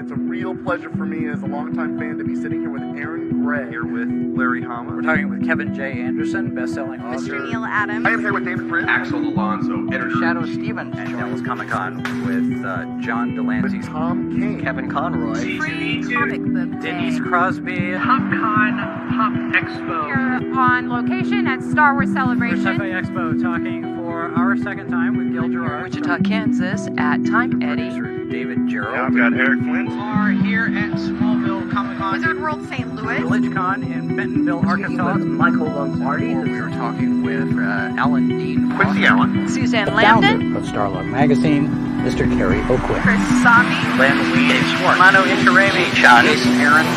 it's a real pleasure for me as a longtime fan to be sitting here with Aaron Gray. Here with Larry Hama. We're talking with Kevin J. Anderson, best-selling author. Mr. Neil Adams. I am here with David Fritz. Axel Alonso, editor. Shadow Stephen. And Dallas Comic-Con with John Delancey. With Tom King. Kevin Conroy. Free comic book day. Denise Crosby. PopCon Pop Expo. Here on location at Star Wars Celebration. Cafe Expo, talking for our second time with Gil Gerard. Wichita, Kansas at Time Eddie. Producer David Gerald. I've got Eric Flint. Are here at Smallville Comic-Con. Wizard World St. Louis. VillageCon in Bentonville, Arkansas. Michael Lombardi. We were talking with Alan Dean. Quincy Allen. Suzanne Lambden. Of Starlog Magazine, Mr. Kerry Oakwood. Chris Sami. Len Lee. Dave Schwartz. Mano Intiraymi. Jason Aaron.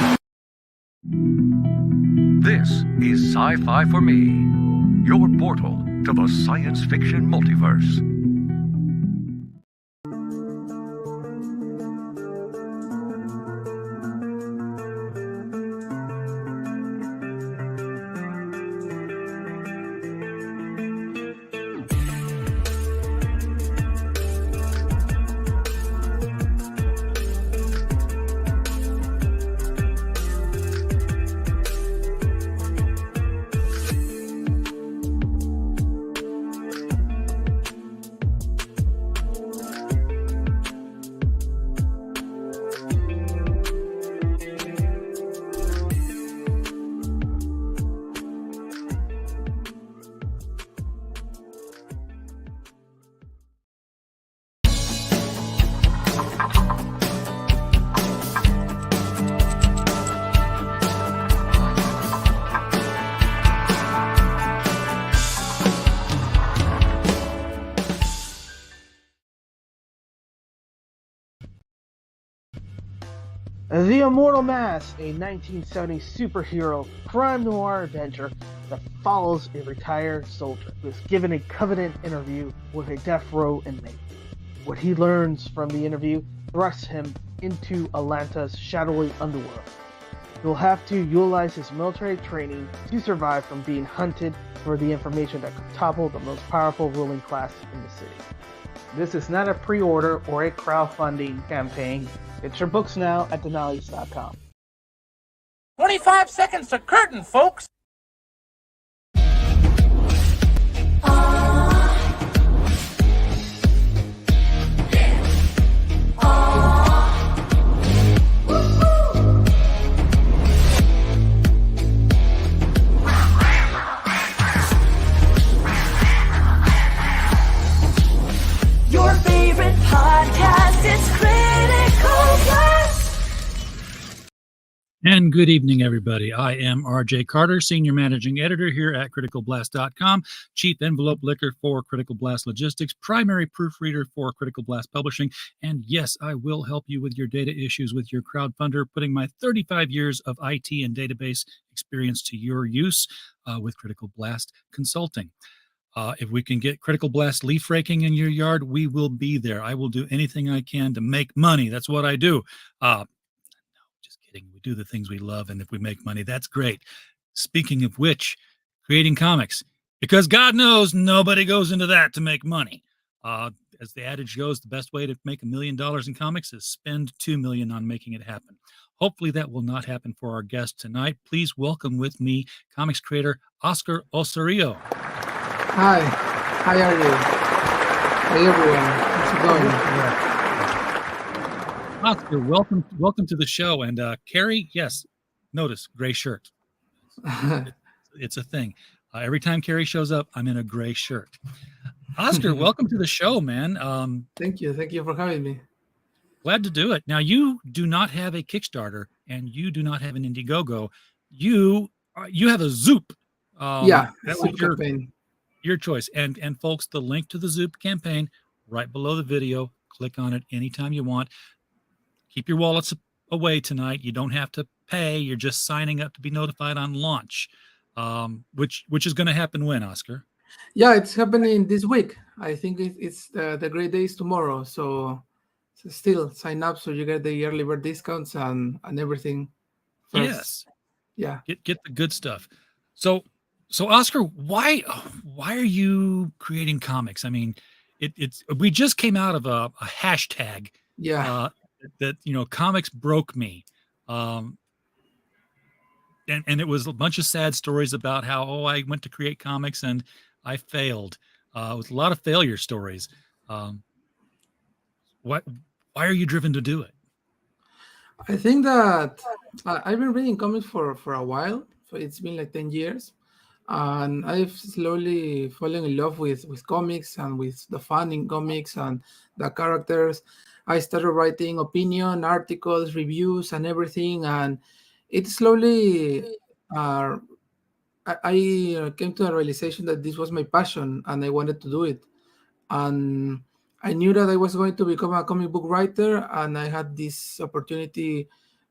This is Sci-Fi for Me, your portal to the science fiction multiverse. The Immortal Mask, a 1970s superhero crime noir adventure that follows a retired soldier who is given a covenant interview with a death row inmate. What he learns from the interview thrusts him into Atlanta's shadowy underworld. He will have to utilize his military training to survive from being hunted for the information that could topple the most powerful ruling class in the city. This is not a pre-order or a crowdfunding campaign. Get your books now at Denali's.com. 25 seconds to curtain, folks. Your favorite podcast is Critical Blast. And good evening, everybody. I am RJ Carter, Senior Managing Editor here at CriticalBlast.com, Chief Envelope Licker for Critical Blast Logistics, Primary Proofreader for Critical Blast Publishing, and yes, I will help you with your data issues with your crowdfunder, putting my 35 years of IT and database experience to your use with Critical Blast Consulting. If we can get Critical Blast leaf raking in your yard, we will be there. I will do anything I can to make money. That's what I do. No, just kidding. We do the things we love, and if we make money, that's great. Speaking of which, creating comics, because God knows nobody goes into that to make money. As the adage goes, the best way to make $1 million in comics is spend $2 million on making it happen. Hopefully that will not happen for our guest tonight. Please welcome with me comics creator Oscar Osorio. Hi, how are you? Hey everyone, how's it going? Oscar, welcome to the show. And Carrie, yes, notice gray shirt. It's a thing. Every time Carrie shows up, I'm in a gray shirt. Oscar, welcome to the show, man. Thank you for having me. Glad to do it. Now, you do not have a Kickstarter, and you do not have an Indiegogo. You have a Zoop. That was your choice. And folks, the link to the Zoop campaign right below the video. Click on it anytime you want. Keep your wallets away tonight. You don't have to pay. You're just signing up to be notified on launch, which is going to happen when, Oscar? Yeah, it's happening this week. I think it's the great days tomorrow. So still sign up so you get the early bird discounts and everything. First. Yes. Yeah. Get the good stuff. So Oscar, why are you creating comics? I mean, we just came out of a hashtag. Yeah. that comics broke me. And it was a bunch of sad stories about how, I went to create comics and I failed. It was a lot of failure stories. Why are you driven to do it? I think that I've been reading comics for a while. So it's been like 10 years. And I've slowly fallen in love with comics and with the fun in comics and the characters. I started writing opinion, articles, reviews, and everything. And it slowly, I came to a realization that this was my passion and I wanted to do it. And I knew that I was going to become a comic book writer, and I had this opportunity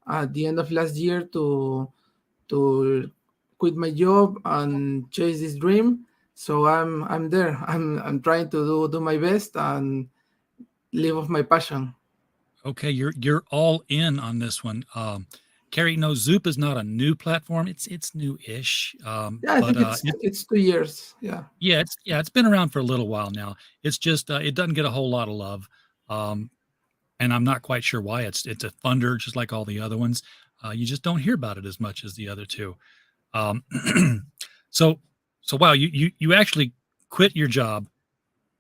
at the end of last year to quit my job and chase this dream. So I'm there. I'm trying to do my best and live off my passion. Okay, you're all in on this one. Carrie, no, Zoop is not a new platform. It's new-ish. Yeah, I think it's 2 years. Yeah. Yeah, it's been around for a little while now. It's just it doesn't get a whole lot of love, and I'm not quite sure why. It's a funder just like all the other ones. You just don't hear about it as much as the other two. So wow, you actually quit your job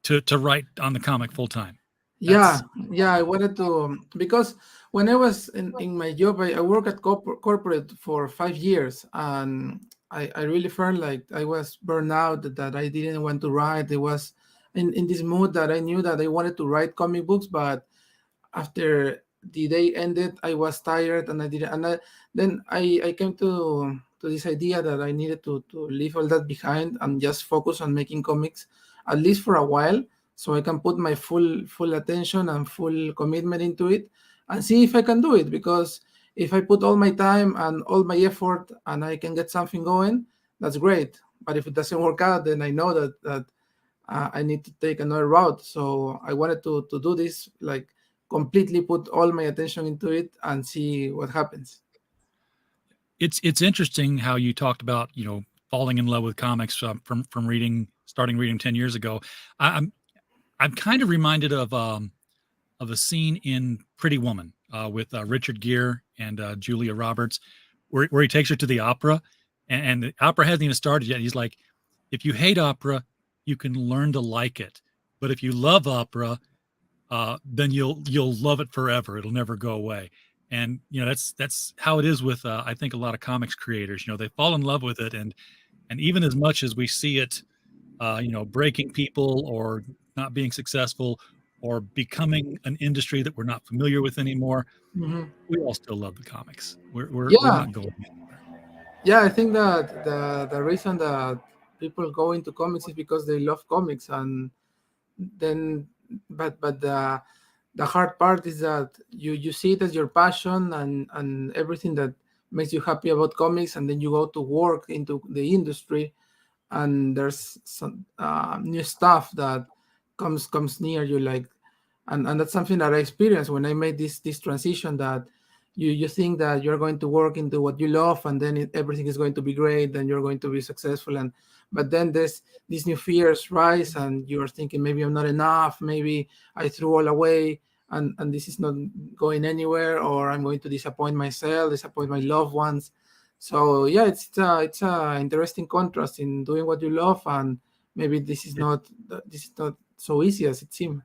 to write on the comic full time. Yeah, I wanted to, because when I was in my job, I worked at corporate for 5 years, and I really felt like I was burned out, that I didn't want to write. I was in this mood that I knew that I wanted to write comic books, but after the day ended, I was tired, and I didn't. And then I came to this idea that I needed to leave all that behind and just focus on making comics, at least for a while, so I can put my full attention and full commitment into it and see if I can do it. Because if I put all my time and all my effort and I can get something going, that's great. But if it doesn't work out, then I know that I need to take another route. So I wanted to do this, like completely put all my attention into it and see what happens. It's interesting how you talked about falling in love with comics from starting reading 10 years ago. I'm kind of reminded of a scene in Pretty Woman with Richard Gere and Julia Roberts, where he takes her to the opera, and the opera hasn't even started yet. He's like, if you hate opera, you can learn to like it, but if you love opera, then you'll love it forever. It'll never go away. And that's how it is with I think a lot of comics creators. They fall in love with it, and even as much as we see it, breaking people or not being successful or becoming an industry that we're not familiar with anymore, we all still love the comics. We're not going anywhere. Yeah, I think that the reason that people go into comics is because they love comics, and then but the hard part is that you see it as your passion and everything that makes you happy about comics, and then you go to work into the industry, and there's some new stuff that comes near you, like, and that's something that I experienced when I made this transition, that you think that you're going to work into what you love, and then everything is going to be great, and you're going to be successful, but then there's these new fears rise, and you're thinking, maybe I'm not enough, maybe I threw all away, and this is not going anywhere, or I'm going to disappoint myself, disappoint my loved ones. So yeah, it's a interesting contrast in doing what you love, and maybe this is not so easy as it seems.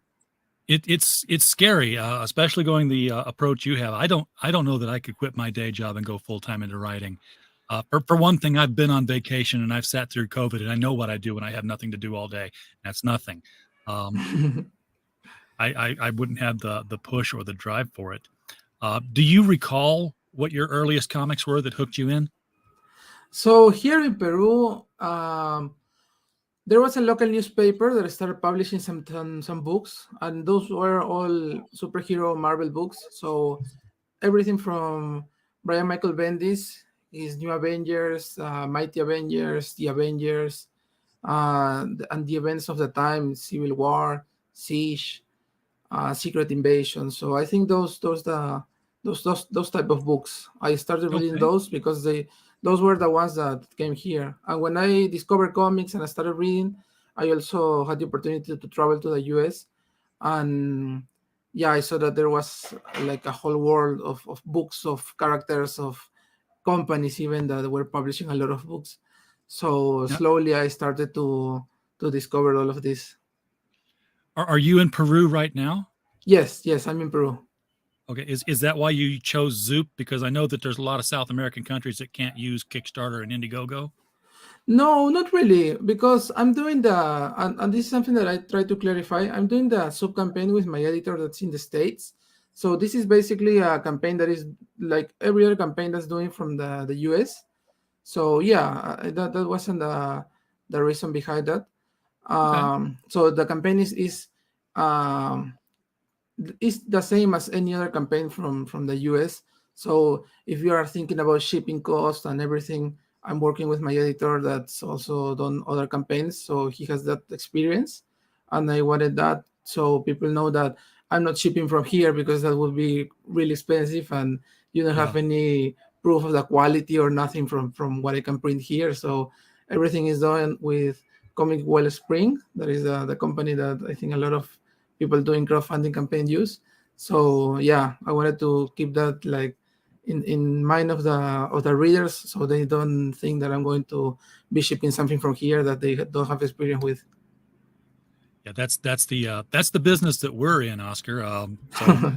It's scary, especially going the approach you have. I don't know that I could quit my day job and go full time into writing. For one thing, I've been on vacation and I've sat through COVID, and I know what I do when I have nothing to do all day. That's nothing. I wouldn't have the push or the drive for it. Do you recall what your earliest comics were that hooked you in? So here in Peru, there was a local newspaper that started publishing some books, and those were all superhero Marvel books. So everything from Brian Michael Bendis, his New Avengers, Mighty Avengers, The Avengers, and the events of the time, Civil War, Siege, Secret Invasion. So I think those type of books, I started reading those because those were the ones that came here. And when I discovered comics and I started reading, I also had the opportunity to travel to the US, and yeah, I saw that there was like a whole world of books, of characters, of companies even that were publishing a lot of books. So slowly I started to discover all of this. Are you in Peru right now? Yes, I'm in Peru. Okay, is that why you chose Zoop? Because I know that there's a lot of South American countries that can't use Kickstarter and Indiegogo. No, not really, because I'm doing and this is something that I try to clarify. I'm doing the sub campaign with my editor that's in the States. So this is basically a campaign that is like every other campaign that's doing from the US. So yeah, that wasn't the reason behind that. So the campaign is the same as any other campaign from the US. So if you are thinking about shipping costs and everything, I'm working with my editor that's also done other campaigns, so he has that experience, and I wanted that so people know that I'm not shipping from here, because that would be really expensive and you don't have any proof of the quality or nothing from what I can print here. So everything is done with Comic Wellspring. That is the company that I think a lot of people doing crowdfunding campaign use. So yeah, I wanted to keep that like in mind of the readers, so they don't think that I'm going to be shipping something from here that they don't have experience with. Yeah, that's the business that we're in, Oscar. So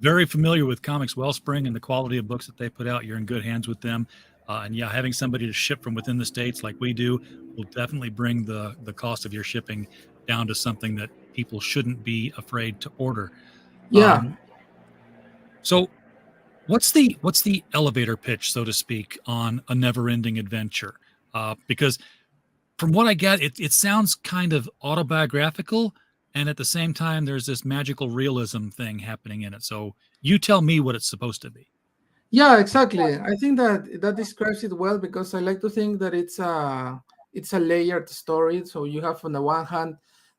very familiar with Comics Wellspring and the quality of books that they put out. You're in good hands with them. And yeah, having somebody to ship from within the States like we do will definitely bring the cost of your shipping down to something that people shouldn't be afraid to order. Yeah. So what's the elevator pitch, so to speak, on A Never-Ending Adventure? Because from what I get, it sounds kind of autobiographical, and at the same time, there's this magical realism thing happening in it. So you tell me what it's supposed to be. Yeah, exactly. I think that describes it well, because I like to think that it's a layered story. So you have, on the one hand,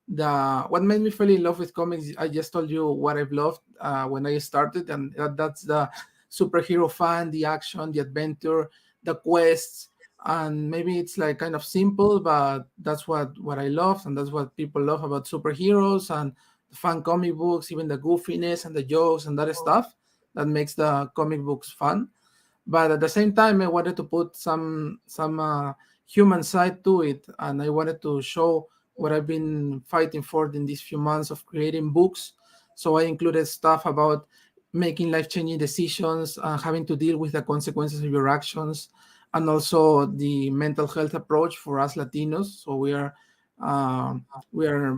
what made me fall in love with comics. I just told you what I've loved when I started, and that's the superhero fan, the action, the adventure, the quests, and maybe it's like kind of simple, but that's what I love, and that's what people love about superheroes and the fun comic books, even the goofiness and the jokes and that stuff that makes the comic books fun. But at the same time, I wanted to put some human side to it, and I wanted to show what I've been fighting for in these few months of creating books. So I included stuff about making life-changing decisions, having to deal with the consequences of your actions, and also the mental health approach for us Latinos. So we are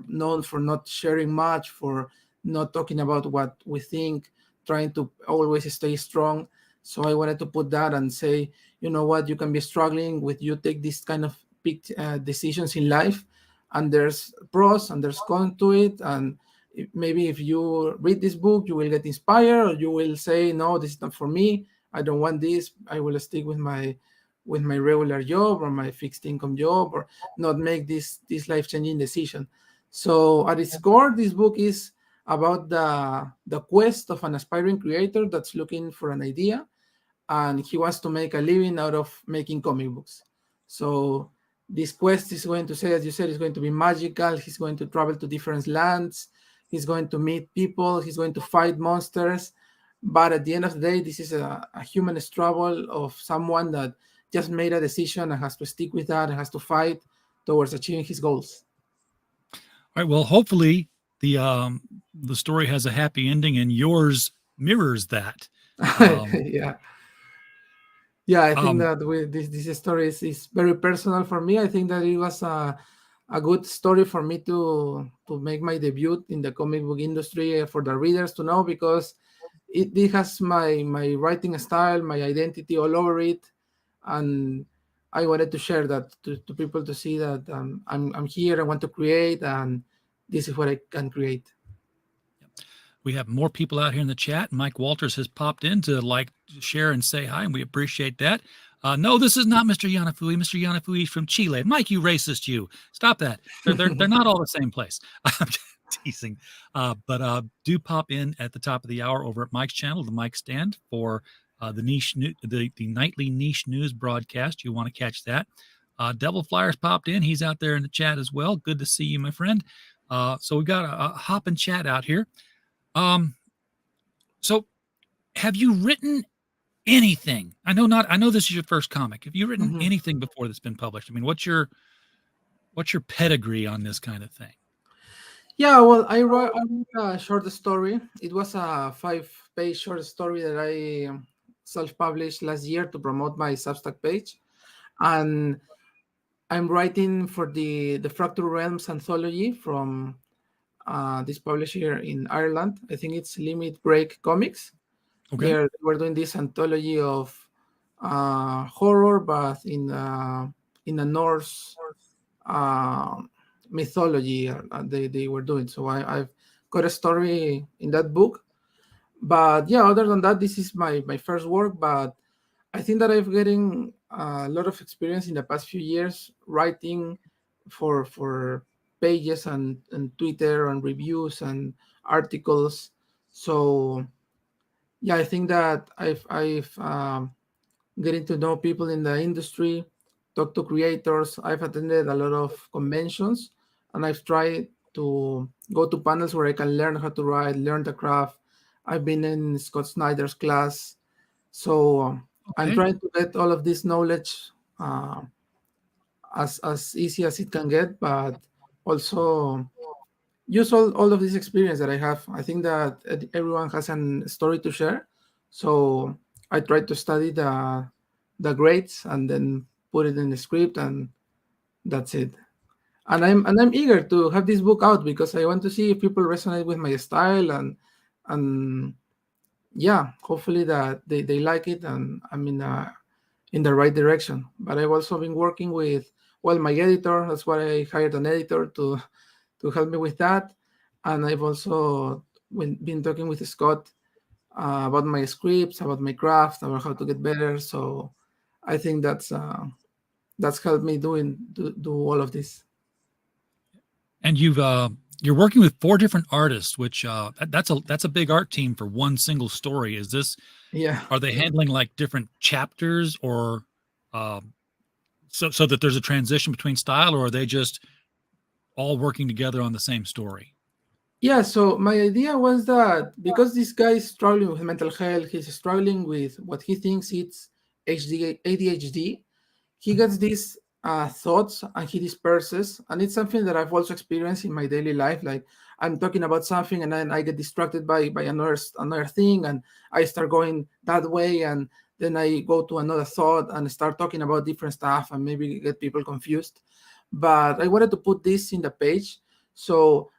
known for not sharing much, for not talking about what we think, trying to always stay strong. So I wanted to put that and say, you know what, you can be struggling with, you take these kind of big decisions in life, and there's pros and there's cons to it. And maybe if you read this book, you will get inspired, or you will say, no, this is not for me. I don't want this. I will stick with my regular job or my fixed income job, or not make this life-changing decision. So at its core, this book is about the quest of an aspiring creator that's looking for an idea, and he wants to make a living out of making comic books. So this quest is going to say, as you said, is going to be magical. He's going to travel to different lands. He's going to meet people. He's going to fight monsters. But at the end of the day, this is a human struggle of someone that just made a decision and has to stick with that and has to fight towards achieving his goals. All right. Well, hopefully the story has a happy ending, and yours mirrors that. Yeah, I think that this story is very personal for me. I think that it was a good story for me to make my debut in the comic book industry, for the readers to know, because it has my writing style, my identity all over it, and I wanted to share that to people, to see that I'm here, I want to create, and this is what I can create. We have more people out here in the chat. Mike Walters has popped in to share and say hi, and we appreciate that. No, this is not Mr. Yanafui. Mr. Yanafui is from Chile. Mike, you racist, you. Stop that. They're not all the same place. I'm teasing. But do pop in at the top of the hour over at Mike's channel, the Mike Stand, for the nightly niche news broadcast. You want to catch that. Devil Flyers popped in. He's out there in the chat as well. Good to see you, my friend. So we got a hop and chat out here. So have you written anything? I know this is your first comic. Have you written anything before that's been published? I mean, what's your pedigree on this kind of thing? Yeah, well, I wrote a short story. It was a 5-page short story that I self-published last year to promote my Substack page. And I'm writing for the Fractured Realms anthology from this publisher in Ireland. I think it's Limit Break Comics. Okay. We're doing this anthology of horror, but in a Norse mythology they were doing. So I've got a story in that book. But yeah, other than that, this is my first work. But I think that I've getting a lot of experience in the past few years writing for pages and Twitter and reviews and articles. So yeah, I think that I've getting to know people in the industry, talk to creators. I've attended a lot of conventions, and I've tried to go to panels where I can learn how to write, learn the craft. I've been in Scott Snyder's class. So I'm trying to get all of this knowledge as easy as it can get, but also use all of this experience that I have. I think that everyone has a story to share. So I try to study the grades and then put it in the script, and that's it. And I'm eager to have this book out because I want to see if people resonate with my style, and yeah, hopefully that they like it and I'm in the right direction. But I've also been working with my editor. That's why I hired an editor to help me with that. And I've also been talking with Scott about my scripts, about my craft, about how to get better. So I think that's helped me do all of this. And you're working with 4 different artists, which that's a big art team for one single story. Is this? Yeah. Are they handling like different chapters, or so that there's a transition between style, or are they just all working together on the same story? Yeah. So my idea was that because this guy is struggling with mental health, he's struggling with what he thinks it's ADHD. He gets these thoughts and he disperses, and it's something that I've also experienced in my daily life. Like I'm talking about something and then I get distracted by another thing, and I start going that way, and then I go to another thought and start talking about different stuff and maybe get people confused. But I wanted to put this in the page, so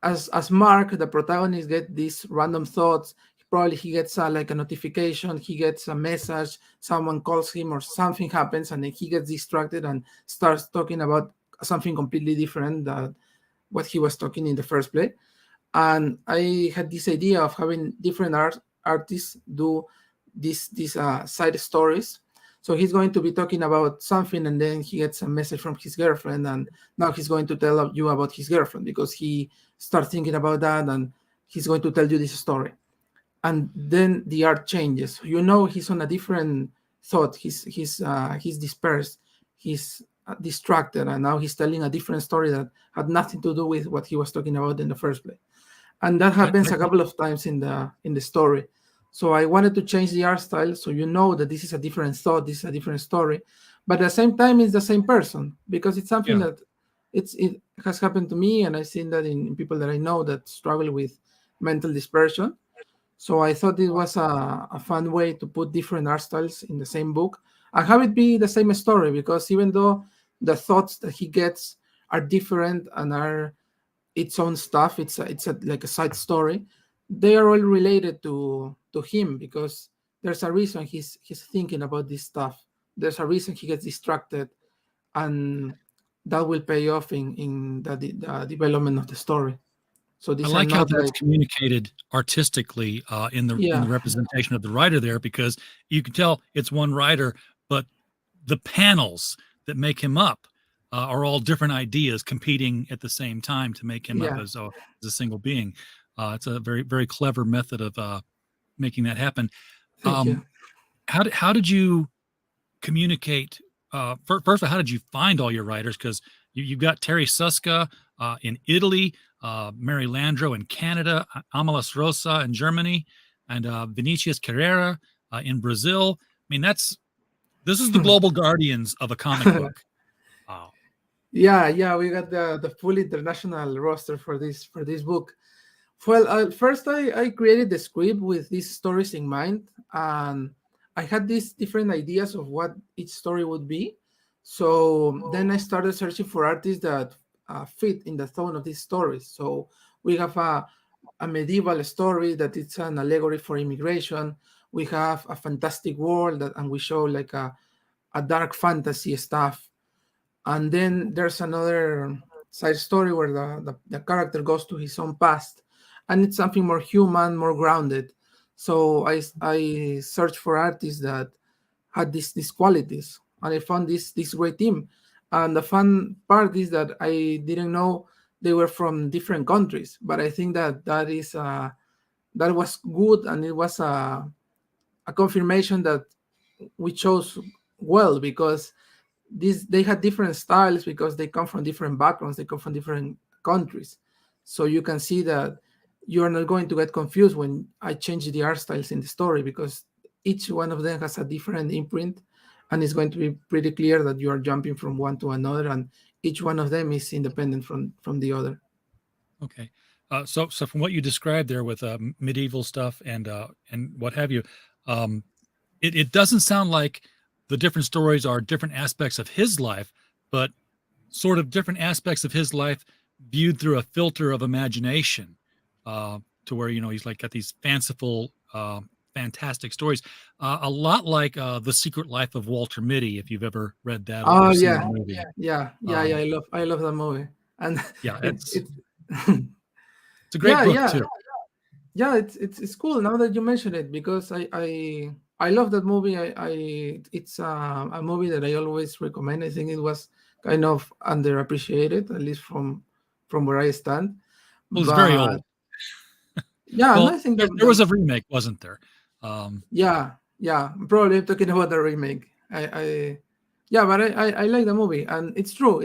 as Mark, the protagonist, get these random thoughts. Probably he gets like a notification, he gets a message, someone calls him or something happens, and then he gets distracted and starts talking about something completely different than what he was talking in the first place. And I had this idea of having different artists do these side stories. So he's going to be talking about something, and then he gets a message from his girlfriend, and now he's going to tell you about his girlfriend because he starts thinking about that, and he's going to tell you this story. And then the art changes. He's on a different thought. He's dispersed. He's distracted, and now he's telling a different story that had nothing to do with what he was talking about in the first place. And that happens a couple of times in the story. So I wanted to change the art style so that this is a different thought, this is a different story, but at the same time it's the same person, because it's something that it has happened to me, and I've seen that in people that I know that struggle with mental dispersion. So I thought it was a fun way to put different art styles in the same book and have it be the same story, because even though the thoughts that he gets are different and are its own stuff, it's like a side story, they are all related to him, because there's a reason he's thinking about this stuff. There's a reason he gets distracted, and that will pay off in the development of the story. So I like how that's communicated artistically in the representation of the writer there, because you can tell it's one writer, but the panels that make him up are all different ideas competing at the same time to make him up as a single being. It's a very, very clever method of making that happen. How did you communicate? First of all, how did you find all your writers? Because you've got Terry Suska in Italy. Mary Landro in Canada, Amalis Rosa in Germany, and Vinicius Carrera in Brazil. I mean, this is the global guardians of a comic book. Wow. Yeah, we got the full international roster for this book. Well, first I created the script with these stories in mind, and I had these different ideas of what each story would be. So then I started searching for artists that fit in the tone of these stories. So we have a medieval story that it's an allegory for immigration. We have a fantastic world and we show like a dark fantasy stuff. And then there's another side story where the character goes to his own past, and it's something more human, more grounded. So I searched for artists that had these qualities, and I found this great team. And the fun part is that I didn't know they were from different countries, but I think that was good, and it was a confirmation that we chose well, because they had different styles because they come from different backgrounds, they come from different countries. So you can see that you're not going to get confused when I change the art styles in the story, because each one of them has a different imprint, and it's going to be pretty clear that you are jumping from one to another, and each one of them is independent from the other. Okay. So from what you described there with medieval stuff and what have you, it doesn't sound like the different stories are different aspects of his life, but sort of different aspects of his life viewed through a filter of imagination, to where, he's like got these fanciful, fantastic stories, a lot like The Secret Life of Walter Mitty, if you've ever read that. Oh yeah, I love that movie, and yeah, it's a great book too. Yeah, it's cool now that you mention it, because I love that movie. It's a movie that I always recommend. I think it was kind of underappreciated, at least from where I stand. Well, it's very old. Yeah, well, and I think there was a remake, wasn't there? Yeah. Probably I'm talking about the remake. But I like the movie, and it's true.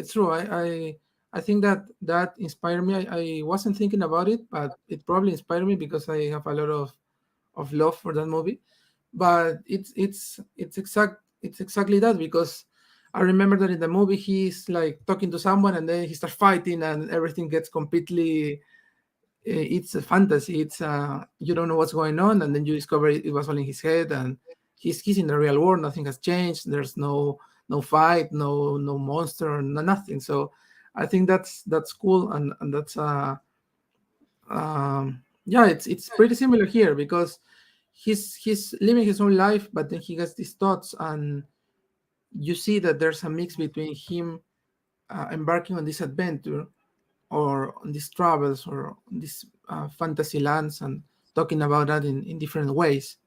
I think that inspired me. I wasn't thinking about it, but it probably inspired me because I have a lot of love for that movie. But it's exactly that, because I remember that in the movie he's like talking to someone, and then he starts fighting, and everything gets completely. It's a fantasy. It's you don't know what's going on, and then you discover it was all in his head, and he's in the real world. Nothing has changed. There's no fight, no monster, nothing. So I think that's cool, and that's it's pretty similar here, because he's living his own life, but then he has these thoughts, and you see that there's a mix between him embarking on this adventure, or on these travels, or on these fantasy lands, and talking about that in different ways.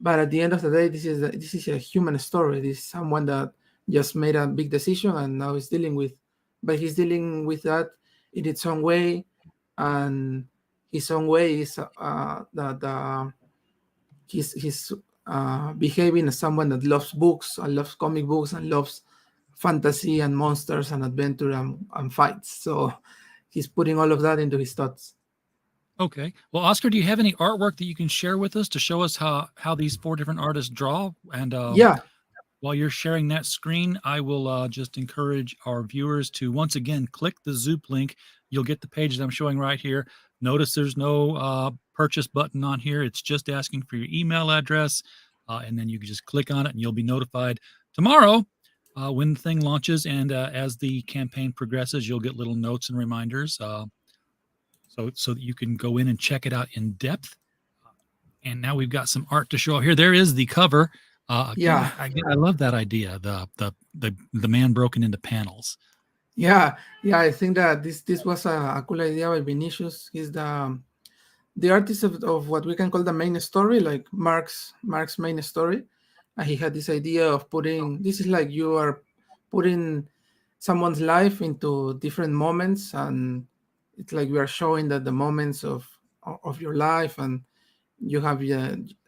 But at the end of the day, this is a human story. This is someone that just made a big decision, and now he's dealing with that in its own way, and his own way is that he's behaving as someone that loves books, and loves comic books, and loves fantasy and monsters and adventure and fights. So he's putting all of that into his thoughts. Okay. Well, Oscar, do you have any artwork that you can share with us to show us how these 4 different artists draw? And while you're sharing that screen, I will just encourage our viewers to once again click the Zoop link. You'll get the page that I'm showing right here. Notice there's no purchase button on here. It's just asking for your email address, and then you can just click on it, and you'll be notified tomorrow when the thing launches. And as the campaign progresses, you'll get little notes and reminders, so that you can go in and check it out in depth. And now we've got some art to show here. There is the cover. I love that idea. The man broken into panels. Yeah. I think that this was a cool idea by Vinicius. He's the artist of what we can call the main story, like Mark's main story. And he had this idea of this is like you are putting someone's life into different moments, and it's like we are showing that the moments of your life, and you have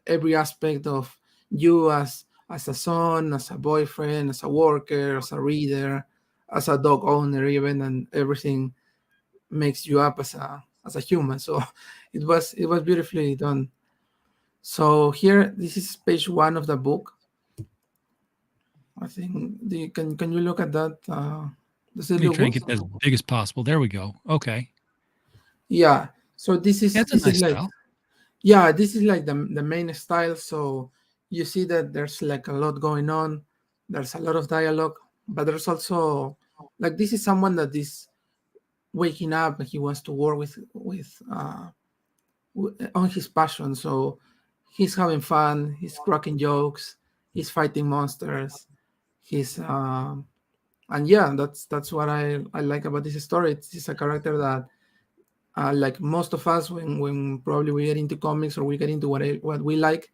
every aspect of you as a son, as a boyfriend, as a worker, as a reader, as a dog owner even, and everything makes you up as a human. So it was beautifully done. So here, this is page 1 of the book. I think can you look at that? Does it Let me look try and good? get that as big as possible. There we go. Okay. Yeah. So this is That's a nice like style. yeah, this is like the main style. So you see that there's like a lot going on. There's a lot of dialogue, but there's also like this is someone that is waking up and he wants to work on his passion. So he's having fun. He's cracking jokes. He's fighting monsters. He's and yeah, that's what I like about this story. It's a character that like most of us when probably we get into comics or we get into what we like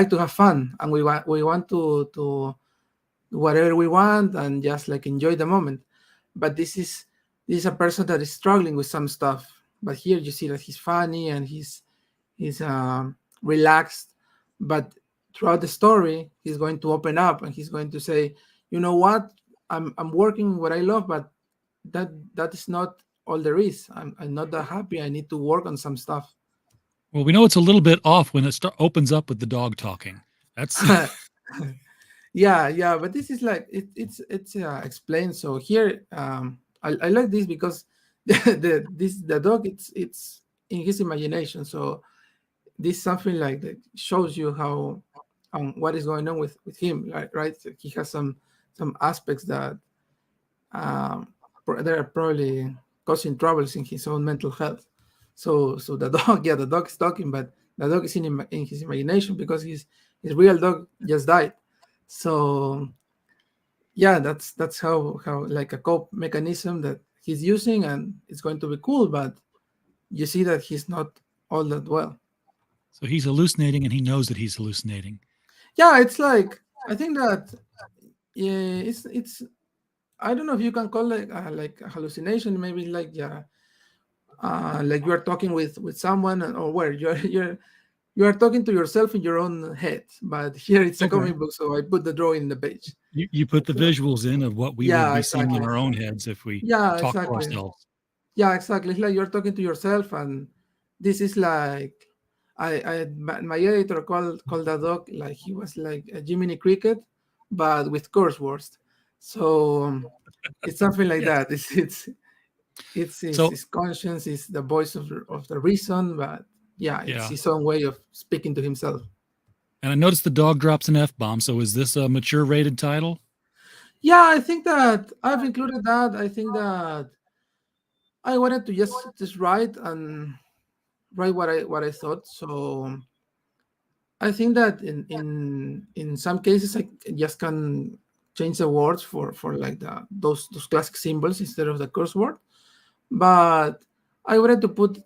to have fun, and we want to do whatever we want and just like enjoy the moment. But this is a person that is struggling with some stuff, but here you see that he's funny and he's relaxed, but throughout the story he's going to open up and he's going to say, you know what, I'm working what I love, but that is not all there is. I'm not that happy. I need to work on some stuff. Well, we know it's a little bit off when it opens up with the dog talking. That's yeah, but this is like it's explained. So here I like this because the dog it's in his imagination. So this is something like that shows you how what is going on with him, right? He has some aspects that they're probably causing troubles in his own mental health. So the dog, yeah, the dog is talking, but the dog is in his imagination because his real dog just died. So yeah, that's how like a cope mechanism that he's using, and it's going to be cool, but you see that he's not all that well. So he's hallucinating and he knows that he's hallucinating. Yeah, it's like I think that it's I don't know if you can call it like a hallucination, maybe like like you are talking with someone, or where you are talking to yourself in your own head. But here it's a comic book, so I put the drawing in the page. You put the visuals in of what we would be seeing in our own heads if we talk to ourselves. Yeah, exactly. It's like you're talking to yourself, and this is like my editor called the dog like he was like a Jiminy Cricket, but with curse words. So it's something like that. It's his conscience, is the voice of the reason, but it's his own way of speaking to himself. And I noticed the dog drops an F-bomb. So is this a mature rated title? Yeah, I think that I've included that. I think that I wanted to just write what I thought. So I think that in some cases I just can change the words for like those classic symbols instead of the curse word. But I wanted to put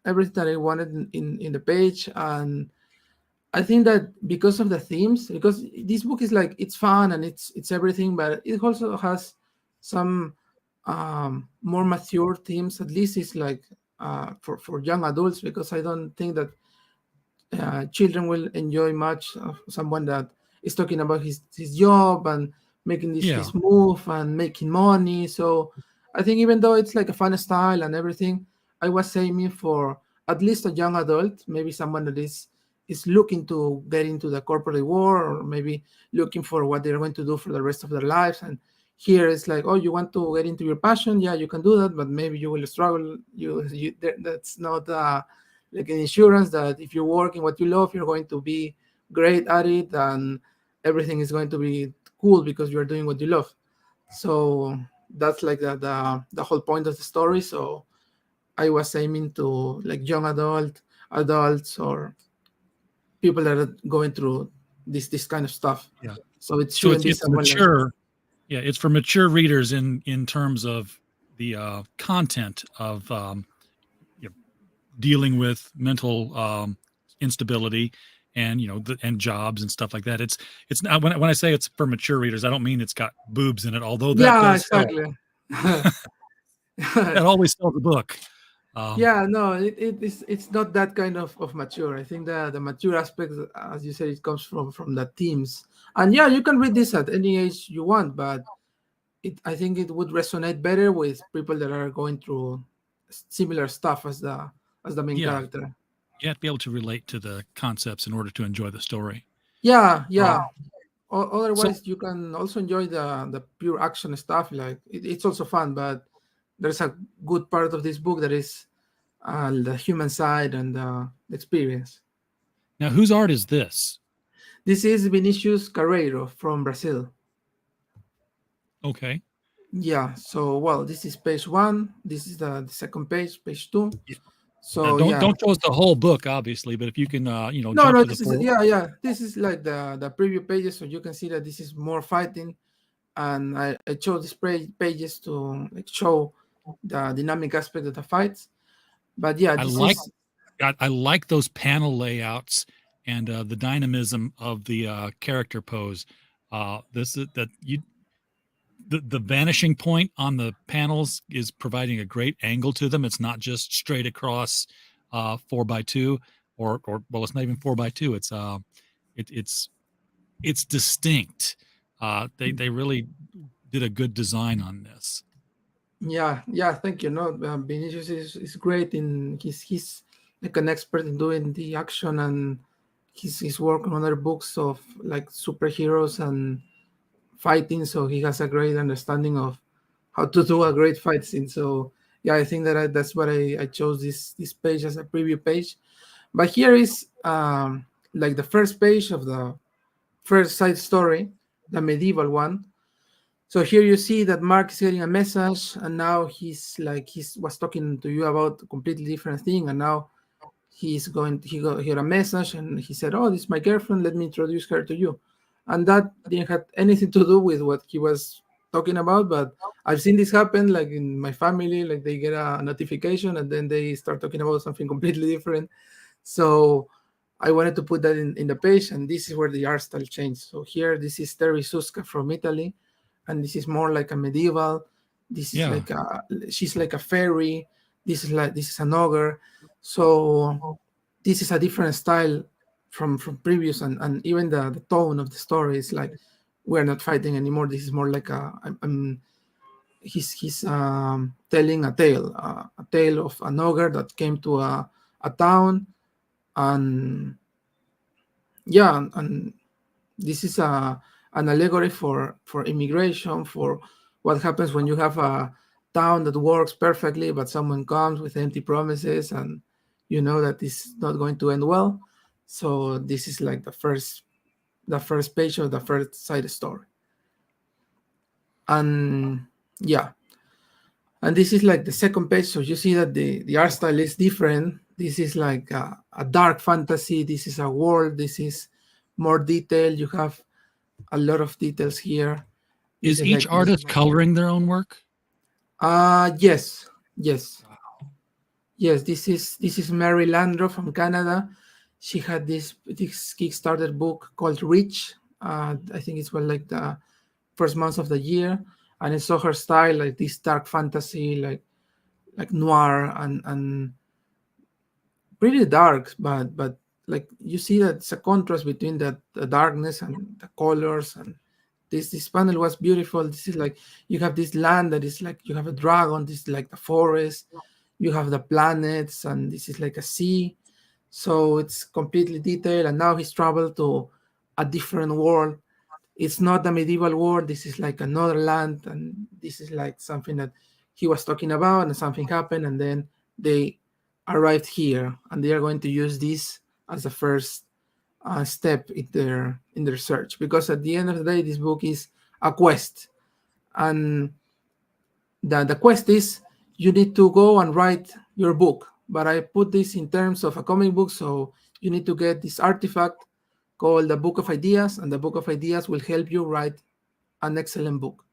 everything that I wanted in the page, and I think that because of the themes, because this book is like it's fun and it's everything, but it also has some more mature themes. At least it's like for young adults, because I don't think that children will enjoy much of someone that is talking about his job and making this move and making money. So I think even though it's like a fun style and everything, I was aiming for at least a young adult, maybe someone that is looking to get into the corporate world, or maybe looking for what they're going to do for the rest of their lives. And here it's like, oh, you want to get into your passion? Yeah, you can do that, but maybe you will struggle. That's not like an insurance that if you work in what you love, you're going to be great at it and everything is going to be cool because you're doing what you love. So that's like the whole point of the story. So I was aiming to like young adults, or people that are going through this kind of stuff. Yeah. So it's mature. Yeah, it's for mature readers in terms of the content of dealing with mental instability and and jobs and stuff like that. It's not when I say it's for mature readers, I don't mean it's got boobs in it, although that exactly. That always sells the book. It's not that kind of mature. I think the mature aspect, as you said, it comes from the themes. And you can read this at any age you want, but I think it would resonate better with people that are going through similar stuff as the main character. You have to be able to relate to the concepts in order to enjoy the story. Yeah. Otherwise, you can also enjoy the pure action stuff. Like it's also fun, but there's a good part of this book that is the human side and the experience. Now, whose art is this? This is Vinicius Carreiro from Brazil. Okay. Yeah. So, well, this is page 1. This is the second page, page 2. Yeah. So don't show us the whole book, obviously, but if you can, No. This is This is like the preview pages, so you can see that this is more fighting, and I chose these pages to show the dynamic aspect of the fights. But yeah, I like those panel layouts and the dynamism of the character pose. The vanishing point on the panels is providing a great angle to them. It's not just straight across 4x2 or well, it's not even 4x2. It's distinct. They really did a good design on this. Yeah. Thank you. No, Vinicius is great in he's like an expert in doing the action, and he's working on other books of like superheroes and fighting, so he has a great understanding of how to do a great fight scene. So yeah, I think that's what I chose this page as a preview page. But here is like the first page of the first side story, the medieval one. So here you see that Mark is getting a message, and now he was talking to you about a completely different thing, and now he got a message, and he said, "Oh, this is my girlfriend. Let me introduce her to you." And that didn't have anything to do with what he was talking about, but I've seen this happen like in my family. Like they get a notification and then they start talking about something completely different. So I wanted to put that in the page, and this is where the art style changed. So here, this is Terry Suska from Italy, and this is more like a medieval. This is she's like a fairy. This is an ogre. So this is a different style from previous, and even the tone of the story is like we're not fighting anymore. This is more like he's telling a tale of an ogre that came to a town, and this is an allegory for immigration, for what happens when you have a town that works perfectly but someone comes with empty promises, and you know that this is not going to end well. So this is like the first page of the first side story. And this is like the second page. So you see that the art style is different. This is like a dark fantasy. This is a world. This is more detailed. You have a lot of details here. Is each artist coloring their own work? Yes. Yes, this is Mary Landro from Canada. She had this Kickstarter book called Reach. I think it's like the first months of the year, and I saw her style, like this dark fantasy, like noir and pretty dark, but like you see that it's a contrast between the darkness and the colors. And this panel was beautiful. This is like you have this land that is like you have a dragon. This is like the forest. You have the planets, and this is like a sea. So it's completely detailed, and now he's traveled to a different world. It's not a medieval world. This is like another land, and this is like something that he was talking about, and something happened, and then they arrived here, and they are going to use this as the first step in their search. Because at the end of the day, this book is a quest, and the quest is you need to go and write your book. But I put this in terms of a comic book, so you need to get this artifact called the Book of Ideas, and the Book of Ideas will help you write an excellent book.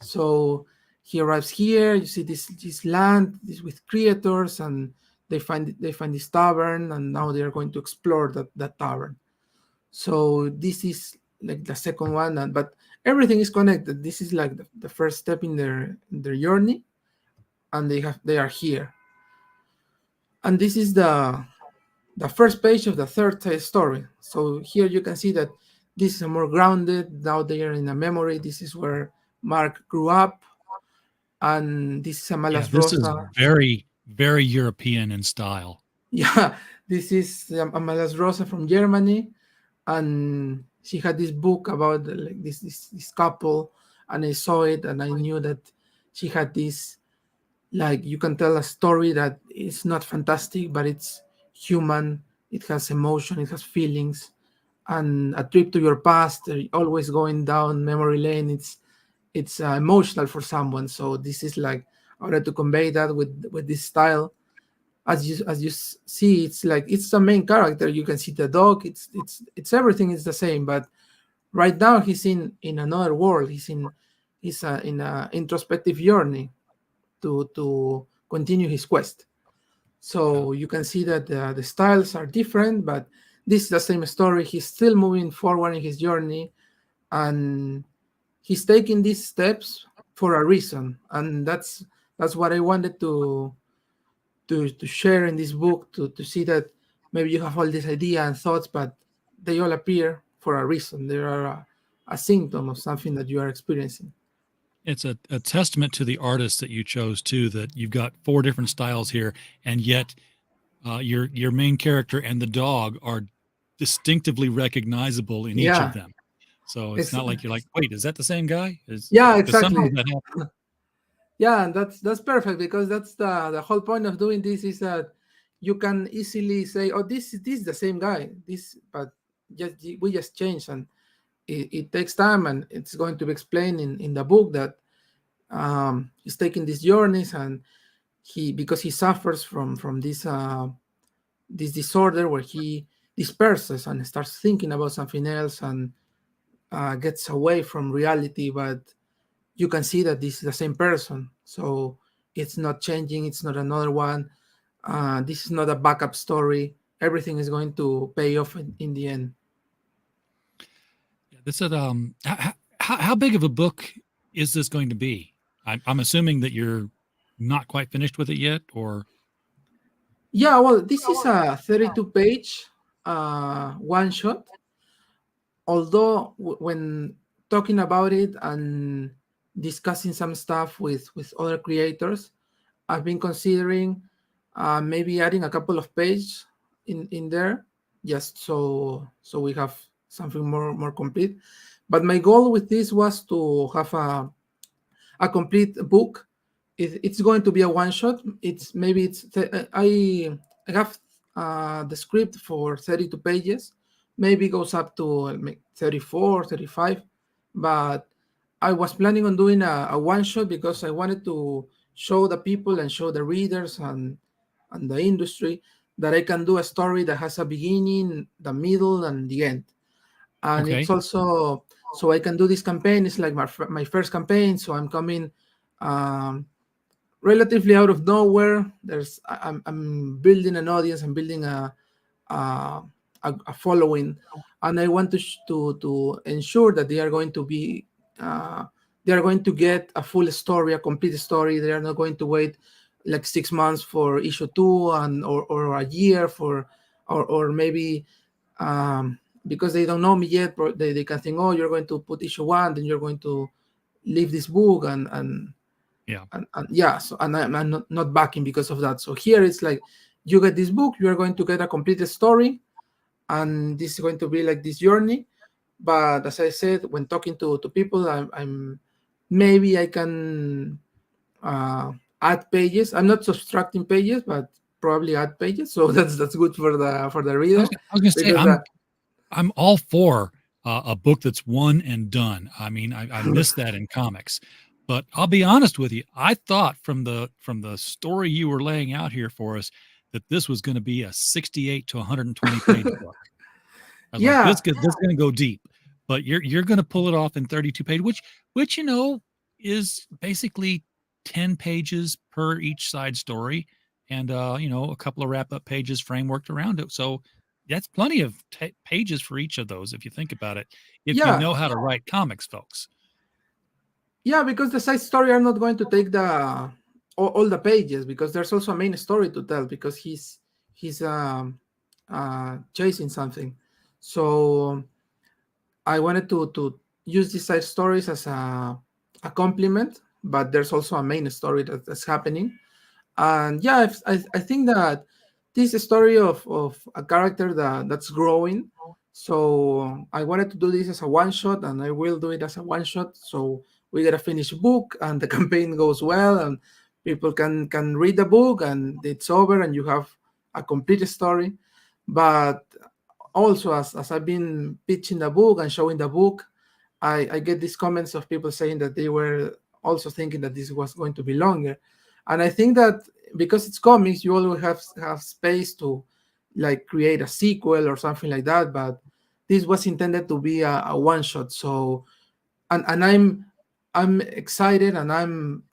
So he arrives here. You see this land, this with creators, and they find this tavern, and now they are going to explore that tavern. So this is like the second one, but everything is connected. This is like the first step in their journey, and they are here. And this is the first page of the third story. So here you can see that this is a more grounded. Now they are in a memory. This is where Mark grew up, and this is a Malas Rosa. This is very, very European in style. Yeah, this is Amalas Rosa from Germany, and she had this book about like this couple, and I saw it, and I knew that she had this, like, you can tell a story that is not fantastic, but it's human. It has emotion, it has feelings, and a trip to your past, always going down memory lane. It's emotional for someone. So this is like, I wanted to convey that with this style. As you see, it's like it's the main character. You can see the dog. It's everything is the same, but right now he's in another world. He's in a introspective journey to continue his quest. So you can see that the styles are different, but this is the same story. He's still moving forward in his journey, and he's taking these steps for a reason, and that's what I wanted to share in this book, to see that maybe you have all this idea and thoughts, but they all appear for a reason. They are a symptom of something that you are experiencing. It's a testament to the artist that you chose too, that you've got 4 different styles here, and yet your main character and the dog are distinctively recognizable in each of them. So it's not like you're like, wait, is that the same guy? Yeah, exactly. Yeah, and that's perfect, because that's the whole point of doing this, is that you can easily say, oh, this is the same guy. But we just changed, and it takes time, and it's going to be explained in the book that he's taking these journeys, and because he suffers from this disorder where he disperses and starts thinking about something else, and gets away from reality, but you can see that this is the same person. So it's not changing. It's not another one. This is not a backup story. Everything is going to pay off in the end. Yeah, this is how big of a book is this going to be? I'm assuming that you're not quite finished with it yet, or? Yeah, well, this is a 32-page one shot. Although when talking about it and discussing some stuff with other creators, I've been considering maybe adding a couple of pages in there, just so we have something more complete. But my goal with this was to have a complete book. It's going to be a one shot. I have the script for 32 pages. Maybe goes up to 34, 35, but I was planning on doing a one shot because I wanted to show the people and show the readers and the industry that I can do a story that has a beginning, the middle, and the end. And it's also so I can do this campaign. It's like my first campaign, so I'm coming relatively out of nowhere. I'm building an audience. I'm building a following, and I want to ensure that they are going to be they are going to get a full story, a complete story. They are not going to wait like 6 months for issue 2 or a year or maybe because they don't know me yet. They can think, oh, you're going to put issue 1, then you're going to leave this book and so I'm not backing because of that. So here it's like, you get this book, you are going to get a completed story, and this is going to be like this journey. But as I said, when talking to people, I'm maybe I can add pages. I'm not subtracting pages, but probably add pages. So that's good for the reader. I was going to say, I'm all for a book that's one and done. I mean, I miss that in comics. But I'll be honest with you, I thought from the story you were laying out here for us that this was going to be a 68 to 120 page book. Yeah, like, this is going to go deep, but you're going to pull it off in 32 pages, which is basically 10 pages per each side story, and a couple of wrap up pages frameworked around it. So that's plenty of pages for each of those if you think about it. If you know how to write comics, folks. Yeah, because the side story are not going to take all the pages, because there's also a main story to tell, because he's chasing something. So I wanted to use these side stories as a complement, but there's also a main story that's happening. And yeah, I think that this is a story of a character that's growing. So I wanted to do this as a one shot, and I will do it as a one shot. So we get a finished book, and the campaign goes well, and people can read the book, and it's over, and you have a complete story. But also, as I've been pitching the book and showing the book, I get these comments of people saying that they were also thinking that this was going to be longer. And I think that because it's comics, you always have space to like create a sequel or something like that. But this was intended to be a one shot. So, and I'm excited, and I'm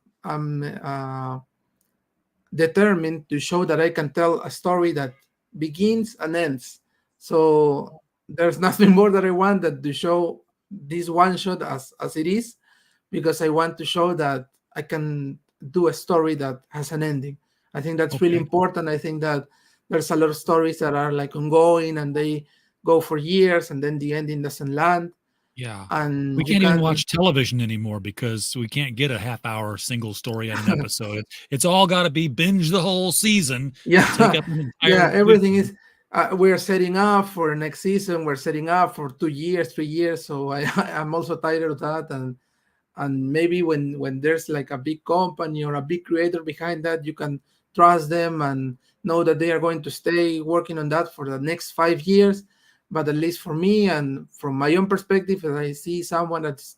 determined to show that I can tell a story that begins and ends. So there's nothing more that I want than to show this one shot as it is, because I want to show that I can do a story that has an ending. I think that's really important. I think that there's a lot of stories that are like ongoing and they go for years and then the ending doesn't land. Yeah. And we can't even watch television anymore because we can't get a half-hour single story at an episode. It's all got to be binge the whole season. Yeah. Take up an entire yeah, everything is we're setting up for next season. We're setting up for 2 years, 3 years. So I'm also tired of that. And maybe when there's like a big company or a big creator behind that, you can trust them and know that they are going to stay working on that for the next 5 years. But at least for me and from my own perspective, as I see someone that's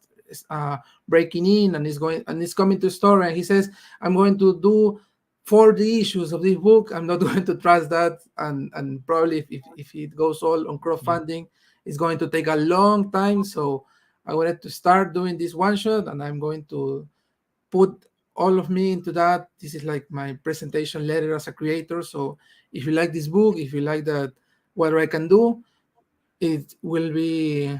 breaking in and is coming to store and he says, I'm going to do 40 issues of this book, I'm not going to trust that. And probably if it goes all on crowdfunding, it's going to take a long time. So I wanted to start doing this one shot, and I'm going to put all of me into that. This is like my presentation letter as a creator. So if you like this book, if you like that, what I can do, it will be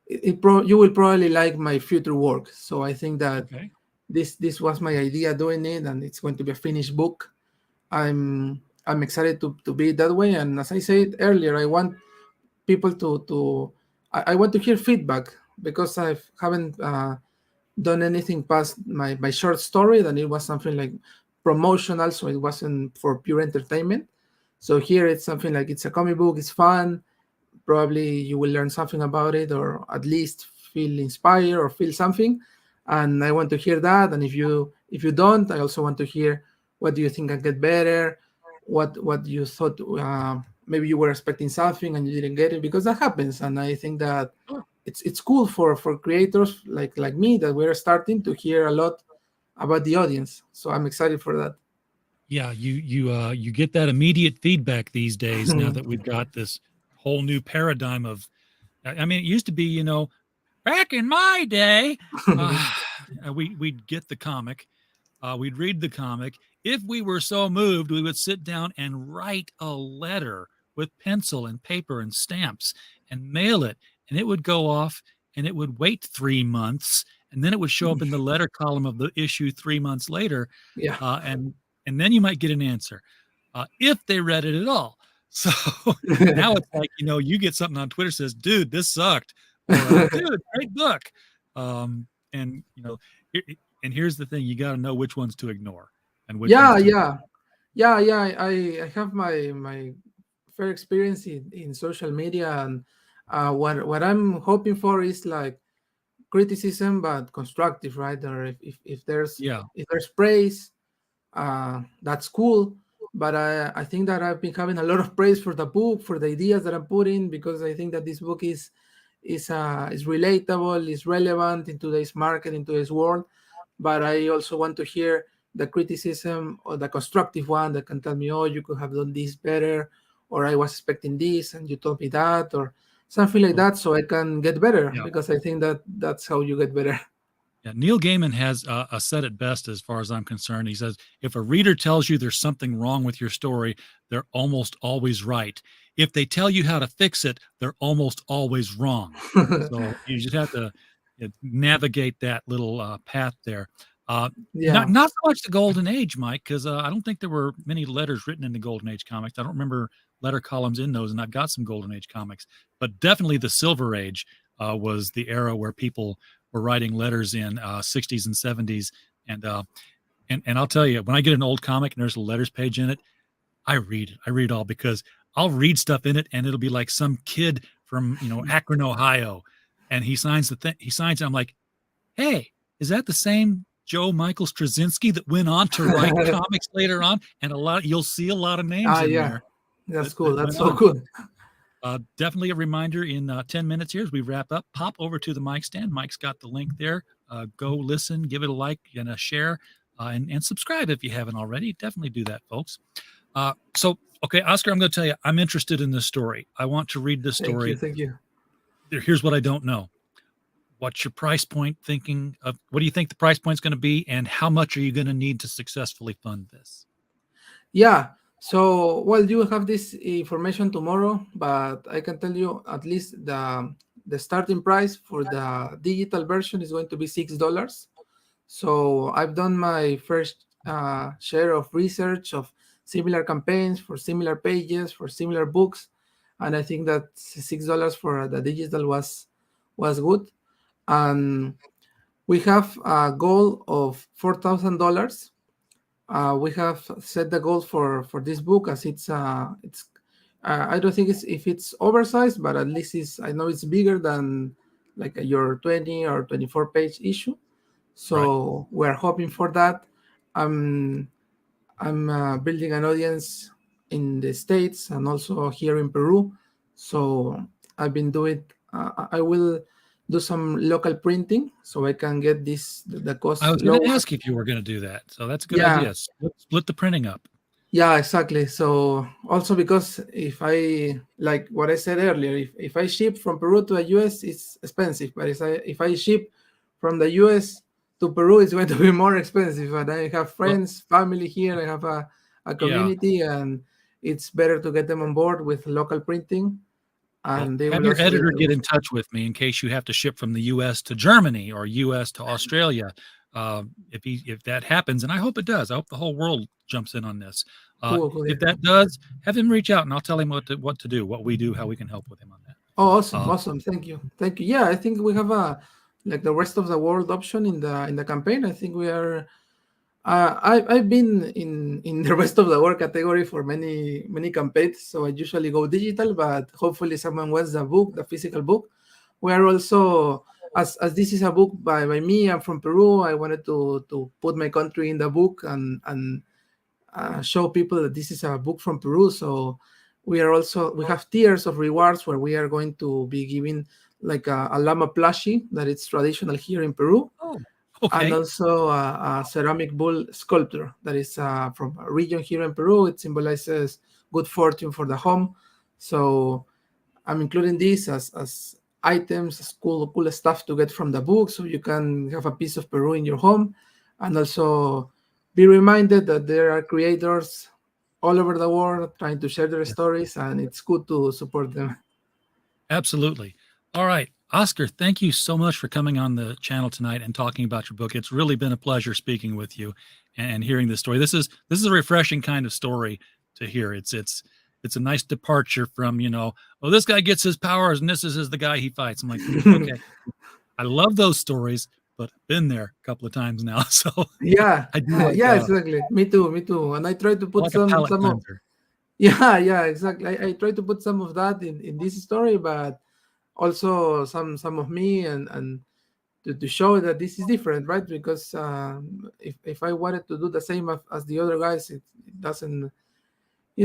you will probably like my future work. So I think that this was my idea doing it, and it's going to be a finished book. I'm excited to be that way. And as I said earlier, I want people I want to hear feedback, because I haven't done anything past my short story. Then it was something like promotional, so it wasn't for pure entertainment. So here it's something like it's a comic book, it's fun. Probably you will learn something about it, or at least feel inspired or feel something. And I want to hear that. And if you don't, I also want to hear what do you think can get better, what you thought maybe you were expecting something and you didn't get it, because that happens. And I think that it's cool for creators like me that we're starting to hear a lot about the audience. So I'm excited for that. Yeah, you get that immediate feedback these days now that we've got this whole new paradigm of, I mean, it used to be, back in my day, we'd get the comic, we'd read the comic. If we were so moved, we would sit down and write a letter with pencil and paper and stamps and mail it, and it would go off and it would wait 3 months, and then it would show up in the letter column of the issue 3 months later. Yeah. And then you might get an answer if they read it at all. So now it's like, you get something on Twitter says, dude, this sucked. Or, dude, great book. And here's the thing, you got to know which ones to ignore. And which I have my fair experience in social media. And what I'm hoping for is like criticism, but constructive, right? Or if there's praise, that's cool. But I think that I've been having a lot of praise for the book, for the ideas that I'm putting, because I think that this book is relatable, is relevant in today's market, in today's world. But I also want to hear the criticism or the constructive one that can tell me, oh, you could have done this better, or I was expecting this and you told me that, or something like that, so I can get better. Because I think that's how you get better. Yeah, Neil Gaiman has said it best as far as I'm concerned. He says, if a reader tells you there's something wrong with your story, they're almost always right. If they tell you how to fix it, they're almost always wrong. So you just have to navigate that little path there. Not so much the Golden Age, Mike, because I don't think there were many letters written in the Golden Age comics. I don't remember letter columns in those, and I've got some Golden Age comics. But definitely the Silver Age was the era where people were writing letters in 60s and 70s. And I'll tell you, when I get an old comic and there's a letters page in it, I read it. I read it all because I'll read stuff in it and it'll be like some kid from, Akron, Ohio. And he signs the thing. He signs it. I'm like, hey, is that the same Joe Michael Straczynski that went on to write comics later on? And you'll see a lot of names in there. That's cool. That's so good. Definitely a reminder in 10 minutes here as we wrap up. Pop over to the mic stand. Mike's got the link there. Go listen, give it a like and a share, and subscribe if you haven't already. Definitely do that, folks. Okay, Oscar, I'm going to tell you, I'm interested in this story. I want to read this story. Thank you. Here's what I don't know. What's your price point thinking of? What do you think the price point is going to be, and how much are you going to need to successfully fund this? Yeah. So, well, you will have this information tomorrow, but I can tell you at least the starting price for the digital version is going to be $6. So I've done my first share of research of similar campaigns for similar pages, for similar books. And I think that $6 for the digital was good. And we have a goal of $4,000. We have set the goal for this book as it's I don't think if it's oversized, but at least I know it's bigger than like your 20 or 24 page issue. So we're hoping for that. I'm building an audience in the States and also here in Peru. So I've been doing, I will do some local printing so I can get the cost. I was going to ask if you were going to do that. So that's a good idea. Split the printing up. Yeah, exactly. So also because if I, like what I said earlier, if I ship from Peru to the US, it's expensive. But if I ship from the US to Peru, it's going to be more expensive. And I have friends, family here. I have a community, and it's better to get them on board with local printing. And they have your editor get in touch with me in case you have to ship from the U.S. to Germany or U.S. to Australia. If that happens, and I hope it does, I hope the whole world jumps in on this. Cool. If that does, have him reach out, and I'll tell him what to do, what we do, how we can help with him on that. Oh, awesome! Thank you. Yeah, I think we have like the rest of the world option in the campaign. I think we are. I've been in the rest of the world category for many campaigns, so I usually go digital. But hopefully, someone wants the physical book. We are also, as this is a book by me. I'm from Peru. I wanted to put my country in the book and show people that this is a book from Peru. So we have tiers of rewards where we are going to be giving like a llama plushie that it's traditional here in Peru. Oh, okay. And also a ceramic bull sculpture that is from a region here in Peru. It symbolizes good fortune for the home. So I'm including these as items, as cool stuff to get from the book, so you can have a piece of Peru in your home, and also be reminded that there are creators all over the world trying to share their stories, and it's good to support them. Absolutely. All right, Oscar, thank you so much for coming on the channel tonight and talking about your book. It's really been a pleasure speaking with you and hearing this story. This is a refreshing kind of story to hear. It's a nice departure from, this guy gets his powers and this is the guy he fights. I'm like, okay. I love those stories, but I've been there a couple of times now. So yeah, I do like, exactly. Me too. And I try to put like some of, exactly. I try to put some of that in this story, but also some of me and to show that this is different, right? Because if I wanted to do the same as the other guys, it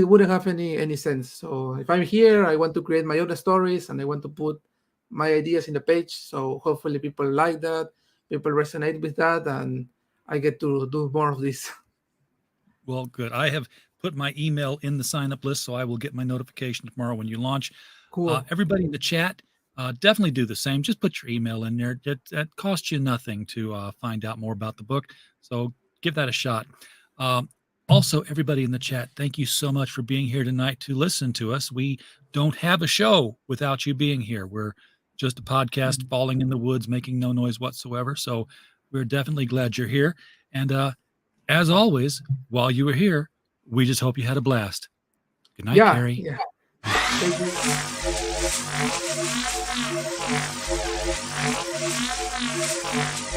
wouldn't have any sense. So if I'm here, I want to create my own stories and I want to put my ideas in the page. So hopefully people like that, people resonate with that, and I get to do more of this. Well, good. I have put my email in the sign-up list, so I will get my notification tomorrow when you launch. Cool. Everybody in the chat, definitely do the same. Just put your email in there. That costs you nothing to find out more about the book. So give that a shot. Also, everybody in the chat, thank you so much for being here tonight to listen to us. We don't have a show without you being here. We're just a podcast falling in the woods, making no noise whatsoever. So we're definitely glad you're here. And as always, while you were here, we just hope you had a blast. Good night, Carrie. Yeah. Thank you.